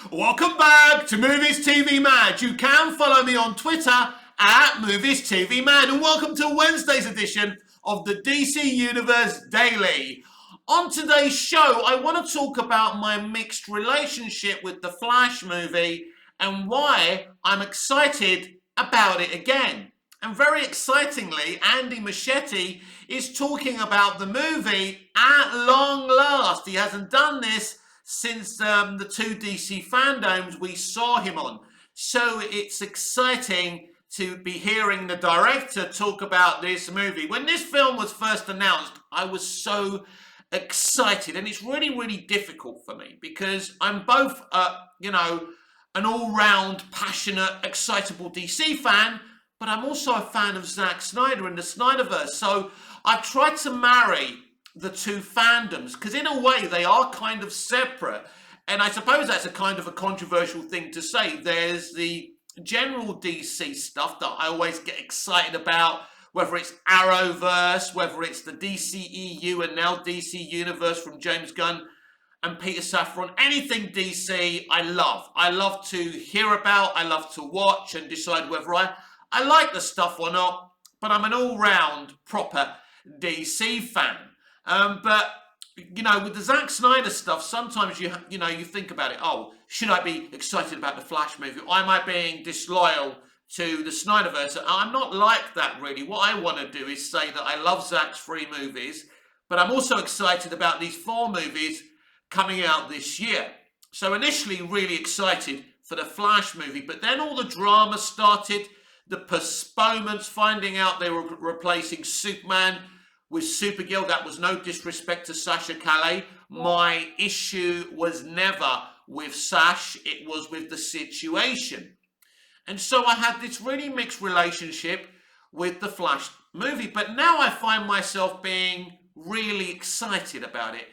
Welcome back to Movies TV Mad. You can follow me on Twitter at Movies TV Mad, and welcome to Wednesday's edition of the DC Universe Daily. On today's show, I want to talk about my mixed relationship with the Flash movie and why I'm excited about it again. And very excitingly, Andy Muschietti is talking about the movie at long last. He hasn't done this since the two DC fandoms we saw him on. So it's exciting to be hearing the director talk about this movie. When this film was first announced, I was so excited, and it's really, really difficult for me because I'm both, an all-round, passionate, excitable DC fan, but I'm also a fan of Zack Snyder and the Snyderverse. So I've tried to marry the two fandoms because in a way they are kind of separate, and I suppose that's a kind of a controversial thing to say. There's the general DC stuff that I always get excited about, whether it's Arrowverse, whether it's the DCEU and now DC Universe from James Gunn and Peter Safran. Anything DC I love to hear about, I love to watch and decide whether I like the stuff or not, but I'm an all-round proper DC fan. But with the Zack Snyder stuff, sometimes you think about it. Oh, should I be excited about the Flash movie? Or am I being disloyal to the Snyderverse? I'm not like that, really. What I want to do is say that I love Zack's 3 movies, but I'm also excited about these 4 movies coming out this year. So initially, really excited for the Flash movie, but then all the drama started, the postponements, finding out they were replacing Superman with Supergirl. That was no disrespect to Sasha Calle. My issue was never with Sash, it was with the situation. And so I had this really mixed relationship with the Flash movie, but now I find myself being really excited about it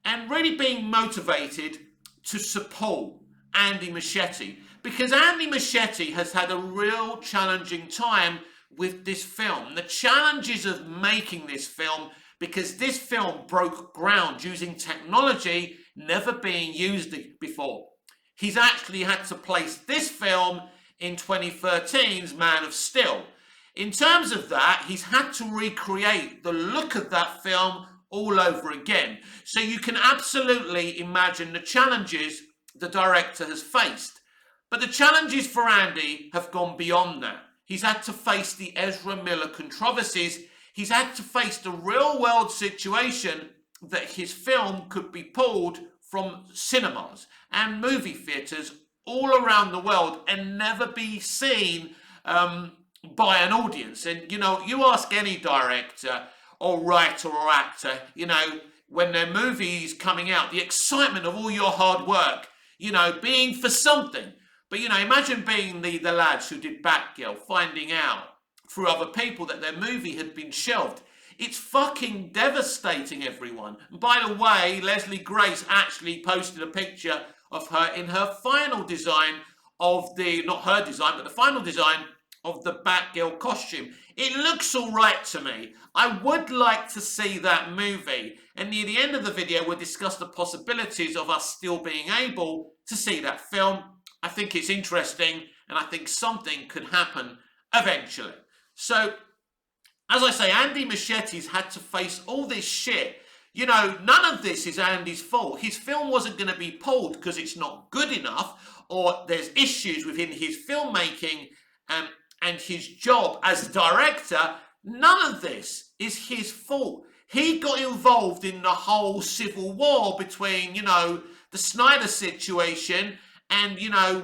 and really being motivated to support Andy Muschietti, because Andy Muschietti has had a real challenging time with this film. The challenges of making this film, because this film broke ground using technology never being used before. He's actually had to place this film in 2013's Man of Steel. In terms of that, he's had to recreate the look of that film all over again. So you can absolutely imagine the challenges the director has faced. But the challenges for Andy have gone beyond that. He's had to face the Ezra Miller controversies. He's had to face the real-world situation that his film could be pulled from cinemas and movie theatres all around the world and never be seen by an audience. And, you ask any director or writer or actor, when their movie's coming out, the excitement of all your hard work, being for something. But, imagine being the lads who did Batgirl, finding out through other people that their movie had been shelved. It's fucking devastating, everyone. And by the way, Leslie Grace actually posted a picture of her in her final design of not her design, but the final design of the Batgirl costume. It looks all right to me. I would like to see that movie. And near the end of the video, we'll discuss the possibilities of us still being able to see that film. I think it's interesting, and I think something could happen eventually. So, as I say, Andy Muschietti's had to face all this shit. None of this is Andy's fault. His film wasn't going to be pulled because it's not good enough, or there's issues within his filmmaking and his job as a director. None of this is his fault. He got involved in the whole civil war between, the Snyder situation and,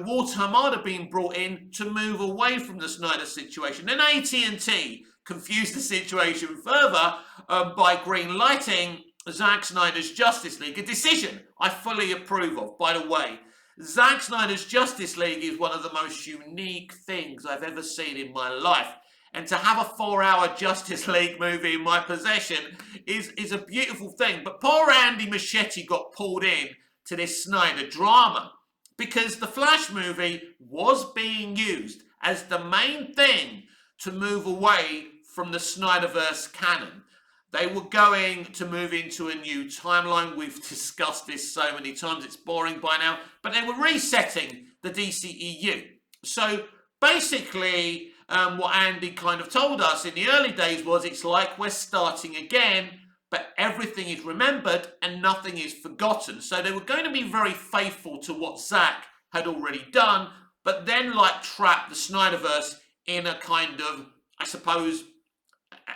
Walter Hamada being brought in to move away from the Snyder situation. Then AT&T confused the situation further by green-lighting Zack Snyder's Justice League, a decision I fully approve of, by the way. Zack Snyder's Justice League is one of the most unique things I've ever seen in my life. And to have a 4-hour Justice League movie in my possession is a beautiful thing. But poor Andy Muschietti got pulled in to this Snyder drama because the Flash movie was being used as the main thing to move away from the Snyderverse canon. They were going to move into a new timeline. We've discussed this so many times, it's boring by now. But they were resetting the DCEU. So basically, what Andy kind of told us in the early days was it's like we're starting again, but everything is remembered and nothing is forgotten. So they were going to be very faithful to what Zack had already done, but then like trap the Snyderverse in a kind of, I suppose,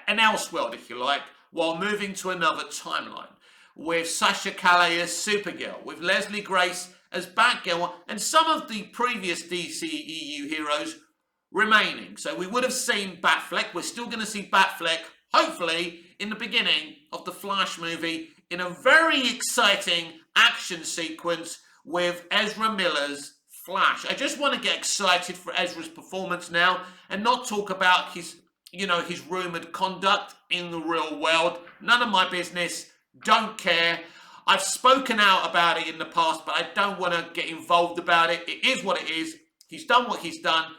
an Elseworld, if you like, while moving to another timeline with Sasha Calle as Supergirl, with Leslie Grace as Batgirl, and some of the previous DCEU heroes remaining. So we would have seen Batfleck. We're still going to see Batfleck, hopefully, in the beginning of the Flash movie, in a very exciting action sequence with Ezra Miller's Flash. I just want to get excited for Ezra's performance now and not talk about his rumoured conduct in the real world. None of my business. Don't care. I've spoken out about it in the past, but I don't want to get involved about it. It is what it is. He's done what he's done.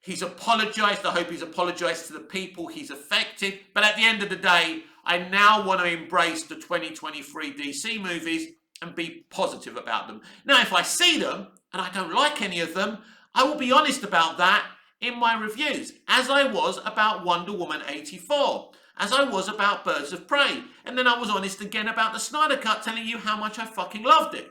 He's apologised. I hope he's apologised to the people he's affected. But at the end of the day, I now want to embrace the 2023 DC movies and be positive about them. Now, if I see them and I don't like any of them, I will be honest about that in my reviews, as I was about Wonder Woman 84, as I was about Birds of Prey, and then I was honest again about the Snyder Cut, telling you how much I fucking loved it.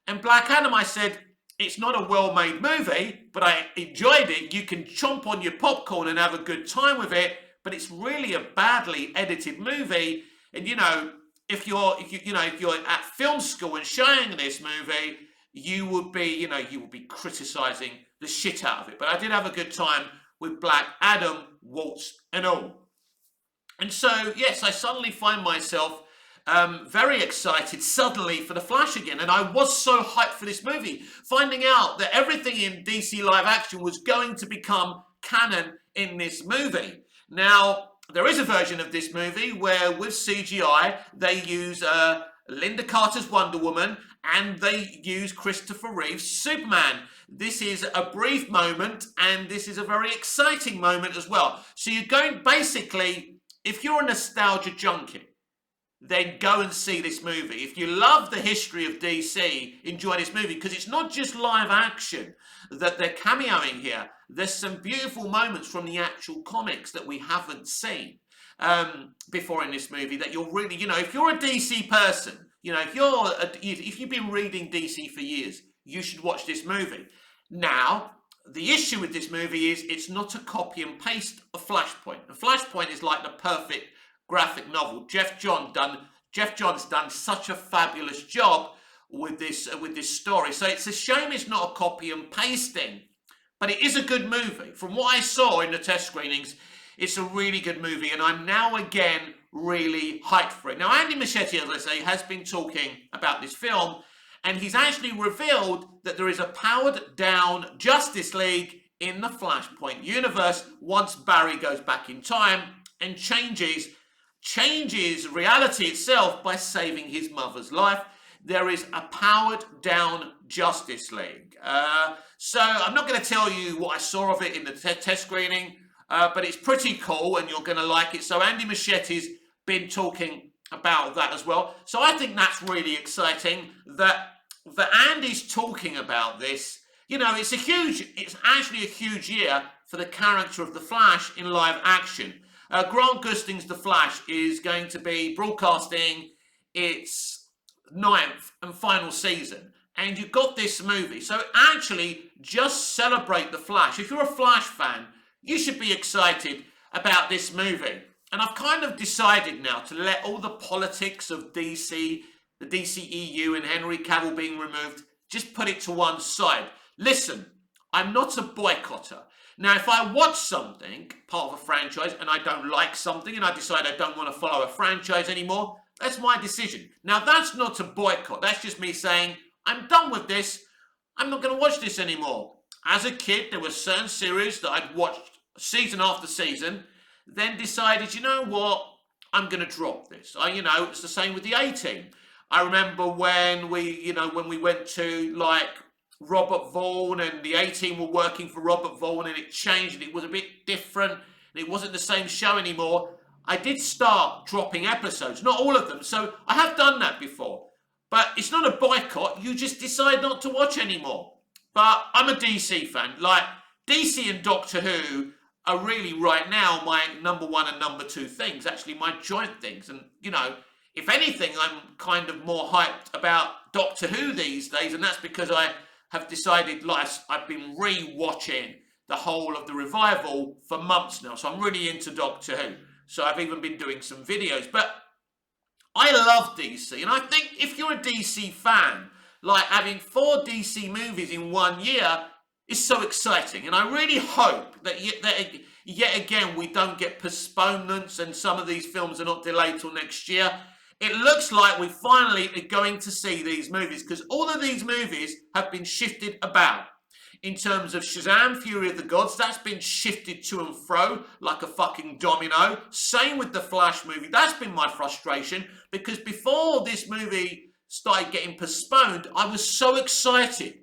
And Black Adam, I said, it's not a well-made movie, but I enjoyed it. You can chomp on your popcorn and have a good time with it, but it's really a badly edited movie. And if you're at film school and showing this movie, you would be criticising the shit out of it. But I did have a good time with Black Adam, warts and all. And so, yes, I suddenly find myself very excited suddenly for The Flash again. And I was so hyped for this movie, finding out that everything in DC live action was going to become canon in this movie. Now, there is a version of this movie where with CGI, they use Linda Carter's Wonder Woman and they use Christopher Reeve's Superman. This is a brief moment and this is a very exciting moment as well. So you're going, basically, if you're a nostalgia junkie, then go and see this movie. If you love the history of DC, enjoy this movie, because it's not just live action that they're cameoing here. There's some beautiful moments from the actual comics that we haven't seen before in this movie that you'll really, if you're a DC person, if you've been reading DC for years, you should watch this movie. Now, the issue with this movie is it's not a copy and paste of Flashpoint. And Flashpoint is like the perfect graphic novel. Jeff Johns done such a fabulous job with this story. So it's a shame it's not a copy and pasting, but it is a good movie. From what I saw in the test screenings, it's a really good movie, and I'm now again really hyped for it. Now, Andy Muschietti, as I say, has been talking about this film, and he's actually revealed that there is a powered-down Justice League in the Flashpoint universe once Barry goes back in time and changes reality itself by saving his mother's life. There is a powered-down Justice League. So I'm not going to tell you what I saw of it in the test screening, but it's pretty cool and you're going to like it. So Andy Muschietti's been talking about that as well. So I think that's really exciting that Andy's talking about this. It's actually a huge year for the character of The Flash in live action. Grant Gustin's The Flash is going to be broadcasting its 9th and final season. And you've got this movie. So actually, just celebrate The Flash. If you're a Flash fan, you should be excited about this movie. And I've kind of decided now to let all the politics of DC, the DCEU and Henry Cavill being removed, just put it to one side. Listen, I'm not a boycotter. Now, if I watch something, part of a franchise, and I don't like something, and I decide I don't want to follow a franchise anymore, that's my decision. Now, that's not a boycott. That's just me saying, I'm done with this. I'm not going to watch this anymore. As a kid, there were certain series that I'd watched season after season, then decided, you know what, I'm going to drop this. It's the same with the A-Team. I remember when we went to, like, Robert Vaughn and the A-Team were working for Robert Vaughn and it changed and it was a bit different and it wasn't the same show anymore. I did start dropping episodes, not all of them. So I have done that before. But it's not a boycott. You just decide not to watch anymore. But I'm a DC fan. Like, DC and Doctor Who are really right now my number one and number two things. Actually, my joint things. And, you know, if anything, I'm kind of more hyped about Doctor Who these days. And that's because I have decided, like, I've been re-watching the whole of the revival for months now. So I'm really into Doctor Who. So I've even been doing some videos. But I love DC, and I think if you're a DC fan, like having 4 DC movies in 1 year is so exciting. And I really hope that yet again we don't get postponements and some of these films are not delayed till next year. It looks like we finally are going to see these movies, because all of these movies have been shifted about. In terms of Shazam! Fury of the Gods, that's been shifted to and fro like a fucking domino. Same with the Flash movie. That's been my frustration, because before this movie started getting postponed, I was so excited.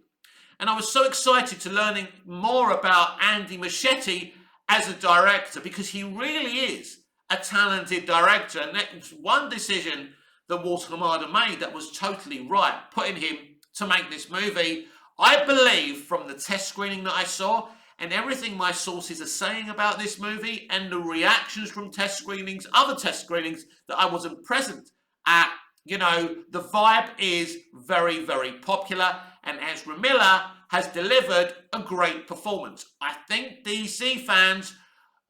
And I was so excited to learning more about Andy Muschietti as a director, because he really is a talented director. And that was one decision that Walter Hamada made that was totally right, putting him to make this movie. I believe from the test screening that I saw and everything my sources are saying about this movie and the reactions from test screenings, other test screenings that I wasn't present at, you know, the vibe is very, very popular, and Ezra Miller has delivered a great performance. I think DC fans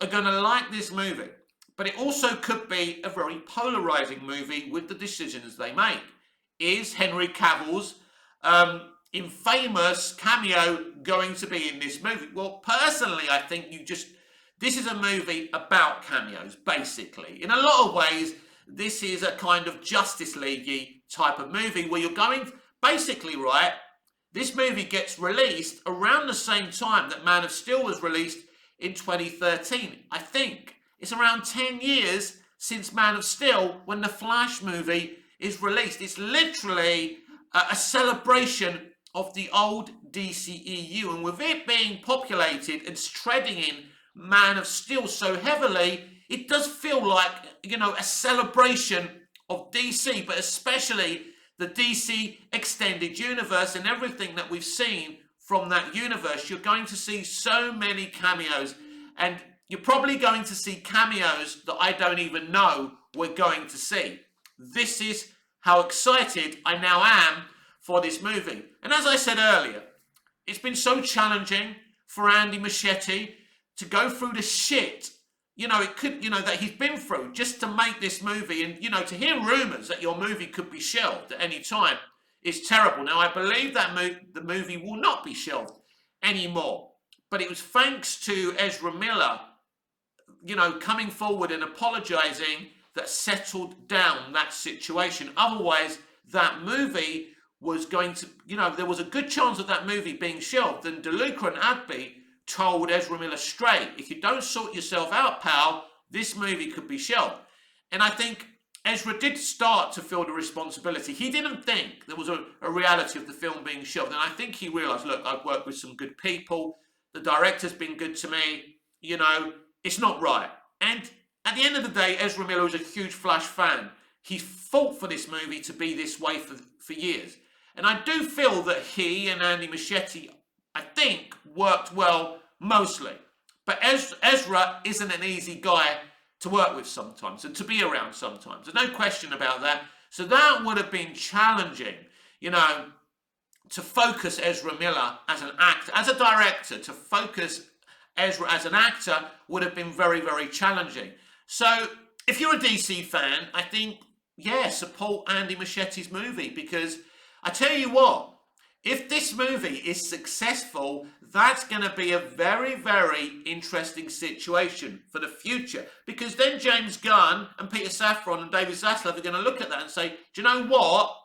are going to like this movie, but it also could be a very polarizing movie with the decisions they make. Is Henry Cavill's infamous cameo going to be in this movie? Well, personally, I think this is a movie about cameos, basically. In a lot of ways, this is a kind of Justice League-y type of movie where you're going, basically, right, this movie gets released around the same time that Man of Steel was released in 2013. I think it's around 10 years since Man of Steel when the Flash movie is released. It's literally a celebration of the old DCEU, and with it being populated and treading in Man of Steel so heavily, it does feel like, you know, a celebration of DC, but especially the DC extended universe and everything that we've seen from that universe. You're going to see so many cameos, and you're probably going to see cameos that I don't even know we're going to see. This is how excited I now am for this movie. And as I said earlier, it's been so challenging for Andy Muschietti to go through the shit, that he's been through just to make this movie. And, to hear rumours that your movie could be shelved at any time is terrible. Now, I believe that the movie will not be shelved anymore. But it was thanks to Ezra Miller, coming forward and apologising that settled down that situation. Otherwise, that movie was going to, there was a good chance of that movie being shelved. And DeLuca and Adby told Ezra Miller straight, if you don't sort yourself out, pal, this movie could be shelved. And I think Ezra did start to feel the responsibility. He didn't think there was a reality of the film being shelved. And I think he realised, look, I've worked with some good people. The director's been good to me. It's not right. And at the end of the day, Ezra Miller was a huge Flash fan. He fought for this movie to be this way for years. And I do feel that he and Andy Muschietti, I think, worked well mostly. But Ezra isn't an easy guy to work with sometimes and to be around sometimes. There's no question about that. So that would have been challenging, to focus Ezra Miller as an actor, as a director, to focus Ezra as an actor would have been very, very challenging. So if you're a DC fan, I think, support Andy Muschietti's movie, because I tell you what, if this movie is successful, that's going to be a very, very interesting situation for the future. Because then James Gunn and Peter Safran and David Zaslav are going to look at that and say, do you know what?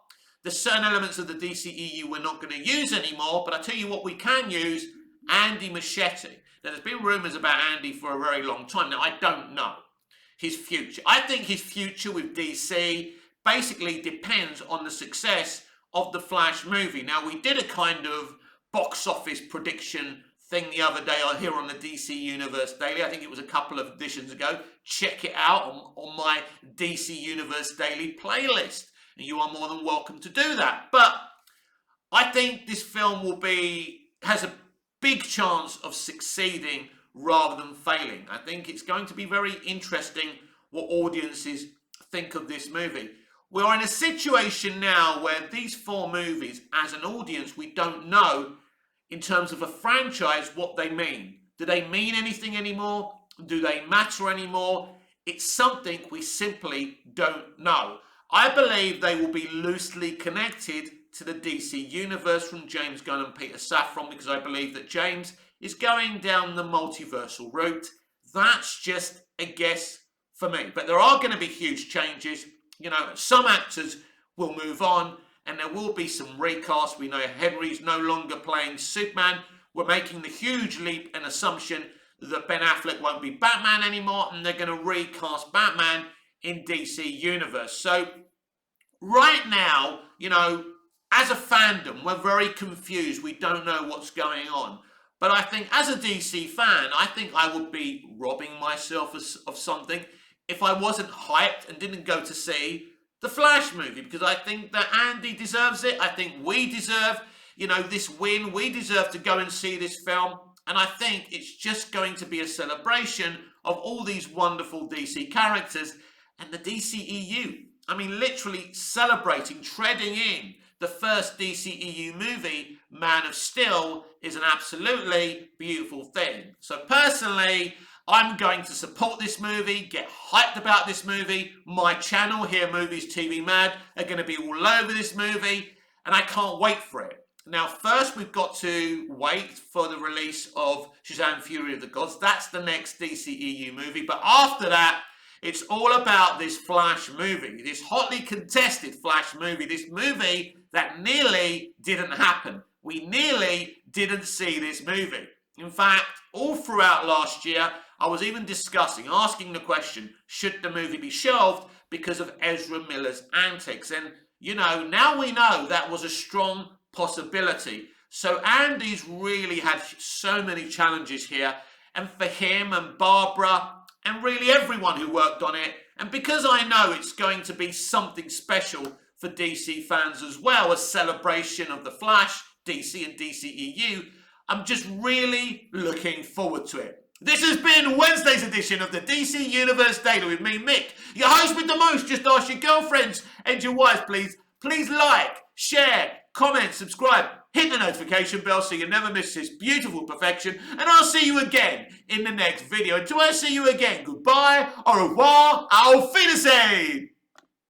There's certain elements of the DCEU we're not going to use anymore, but I tell you what we can use, Andy Muschietti. Now, there's been rumours about Andy for a very long time. Now, I don't know his future. I think his future with DC basically depends on the success of the Flash movie. Now, we did a kind of box office prediction thing the other day here on the DC Universe Daily. I think it was a couple of editions ago. Check it out on my DC Universe Daily playlist. And you are more than welcome to do that. But I think this film has a big chance of succeeding rather than failing. I think it's going to be very interesting what audiences think of this movie. We're in a situation now where these 4 movies, as an audience, we don't know in terms of a franchise what they mean. Do they mean anything anymore? Do they matter anymore? It's something we simply don't know. I believe they will be loosely connected to the DC Universe from James Gunn and Peter Safran, because I believe that James is going down the multiversal route. That's just a guess for me. But there are going to be huge changes. You know, some actors will move on and there will be some recasts. We know Henry's no longer playing Superman. We're making the huge leap and assumption that Ben Affleck won't be Batman anymore and they're going to recast Batman in DC Universe. So right now, you know, as a fandom, we're very confused. We don't know what's going on. But I think as a DC fan, I think I would be robbing myself of something if I wasn't hyped and didn't go to see the Flash movie, because I think that Andy deserves it. I think we deserve, you know, this win. We deserve to go and see this film. And I think it's just going to be a celebration of all these wonderful DC characters and the DCEU. I mean, literally celebrating, treading in the first DCEU movie, Man of Steel, is an absolutely beautiful thing. So personally, I'm going to support this movie, get hyped about this movie. My channel here, Movies TV Mad, are going to be all over this movie, and I can't wait for it. Now, first, we've got to wait for the release of Shazam! Fury of the Gods. That's the next DCEU movie. But after that, it's all about this Flash movie, this hotly contested Flash movie, this movie that nearly didn't happen. We nearly didn't see this movie. In fact, all throughout last year, I was even asking the question, should the movie be shelved because of Ezra Miller's antics? And, you know, now we know that was a strong possibility. So Andy's really had so many challenges here. And for him and Barbara and really everyone who worked on it, and because I know it's going to be something special for DC fans as well, a celebration of the Flash, DC and DCEU, I'm just really looking forward to it. This has been Wednesday's edition of the DC Universe Daily with me, Mick, your host with the most. Just ask your girlfriends and your wives, please. Please like, share, comment, subscribe, hit the notification bell so you never miss this beautiful perfection. And I'll see you again in the next video. Until I see you again, goodbye, au revoir, auf Wiedersehen.